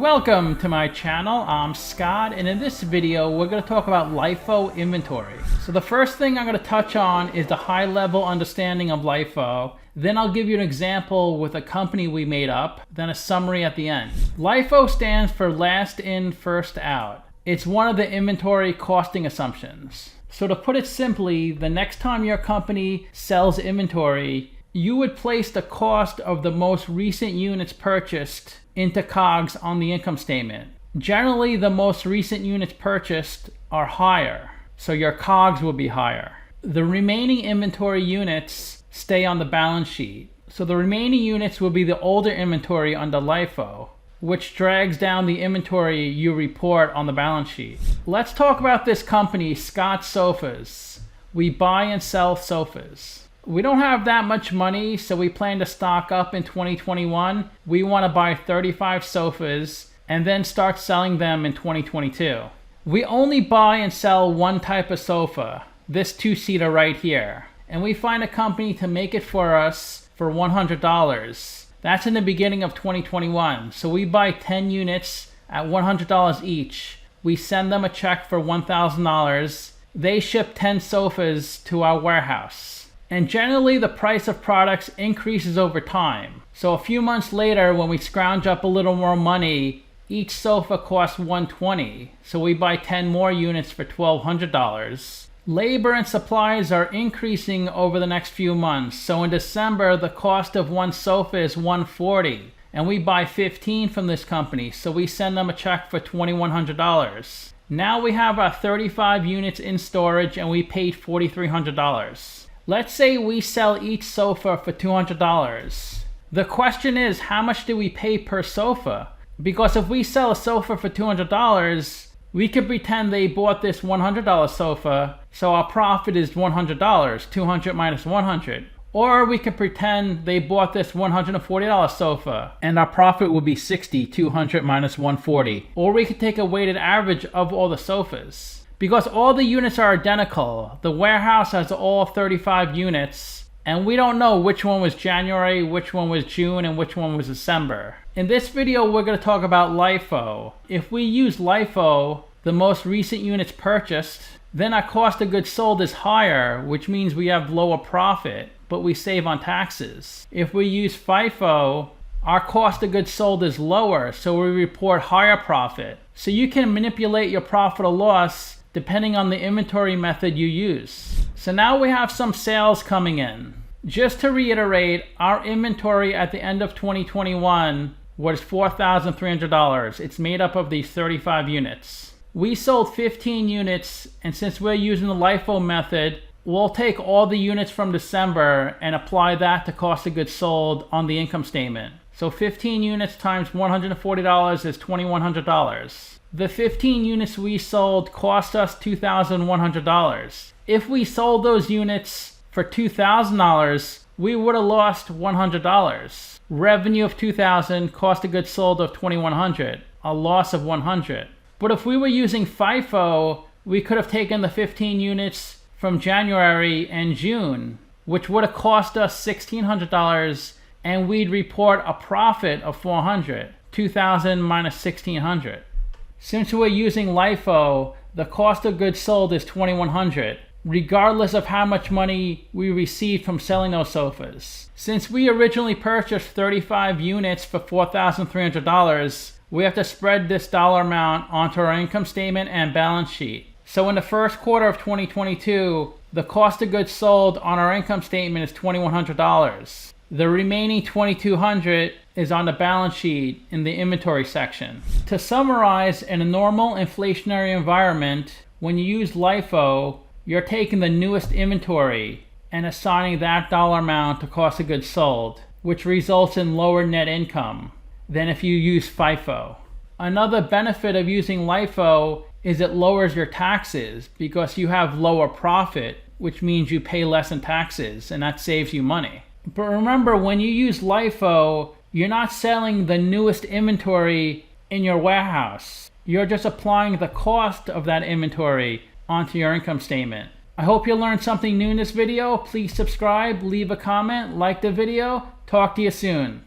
Welcome to my channel. I'm Scott, and in this video we're going to talk about LIFO inventory. So the first thing I'm going to touch on is the high level understanding of LIFO. Then I'll give you an example with a company we made up, then a summary at the end. LIFO stands for last in, first out. It's one of the inventory costing assumptions. So to put it simply, the next time your company sells inventory, you would place the cost of the most recent units purchased into COGS on the income statement. Generally, the most recent units purchased are higher, so your COGS will be higher. The remaining inventory units stay on the balance sheet. So the remaining units will be the older inventory under LIFO, which drags down the inventory you report on the balance sheet. Let's talk about this company, Scott Sofas. We buy and sell sofas. We don't have that much money, so we plan to stock up in 2021. We want to buy 35 sofas and then start selling them in 2022. We only buy and sell one type of sofa, this two-seater right here, and we find a company to make it for us for $100. That's in the beginning of 2021. So we buy 10 units at $100 each. We send them a check for $1,000. They ship 10 sofas to our warehouse. And generally the price of products increases over time. So a few months later, when we scrounge up a little more money, each sofa costs $120. So we buy 10 more units for $1,200. Labor and supplies are increasing over the next few months. So in December, the cost of one sofa is $140. And we buy 15 from this company. So we send them a check for $2,100. Now we have our 35 units in storage and we paid $4,300. Let's say we sell each sofa for $200. The question is, how much do we pay per sofa? Because if we sell a sofa for $200, we could pretend they bought this $100 sofa, so our profit is $100, 200 minus 100. Or we could pretend they bought this $140 sofa, and our profit would be 60, 200 minus 140. Or we could take a weighted average of all the sofas. Because all the units are identical, the warehouse has all 35 units, and we don't know which one was January, which one was June, and which one was December. In this video, we're going to talk about LIFO. If we use LIFO, the most recent units purchased, then our cost of goods sold is higher, which means we have lower profit, but we save on taxes. If we use FIFO, our cost of goods sold is lower, so we report higher profit. So you can manipulate your profit or loss depending on the inventory method you use. So now we have some sales coming in. Just to reiterate, our inventory at the end of 2021 was $4,300. It's made up of these 35 units. We sold 15 units, and since we're using the LIFO method, we'll take all the units from December and apply that to cost of goods sold on the income statement. So 15 units times $140 is $2,100. The 15 units we sold cost us $2,100. If we sold those units for $2,000, we would have lost $100. Revenue of $2,000, cost of goods sold of $2,100, a loss of $100. But if we were using FIFO, we could have taken the 15 units from January and June, which would have cost us $1,600, and we'd report a profit of $400, $2,000 minus $1,600. Since we're using LIFO, the cost of goods sold is $2,100, regardless of how much money we received from selling those sofas. Since we originally purchased 35 units for $4,300, we have to spread this dollar amount onto our income statement and balance sheet. So in the first quarter of 2022, the cost of goods sold on our income statement is $2,100. The remaining $2,200 is on the balance sheet in the inventory section. To summarize, in a normal inflationary environment, when you use LIFO, you're taking the newest inventory and assigning that dollar amount to cost of goods sold, which results in lower net income than if you use FIFO. Another benefit of using LIFO is it lowers your taxes because you have lower profit, which means you pay less in taxes, and that saves you money. But remember, when you use LIFO, you're not selling the newest inventory in your warehouse. You're just applying the cost of that inventory onto your income statement. I hope you learned something new in this video. Please subscribe, leave a comment, like the video. Talk to you soon.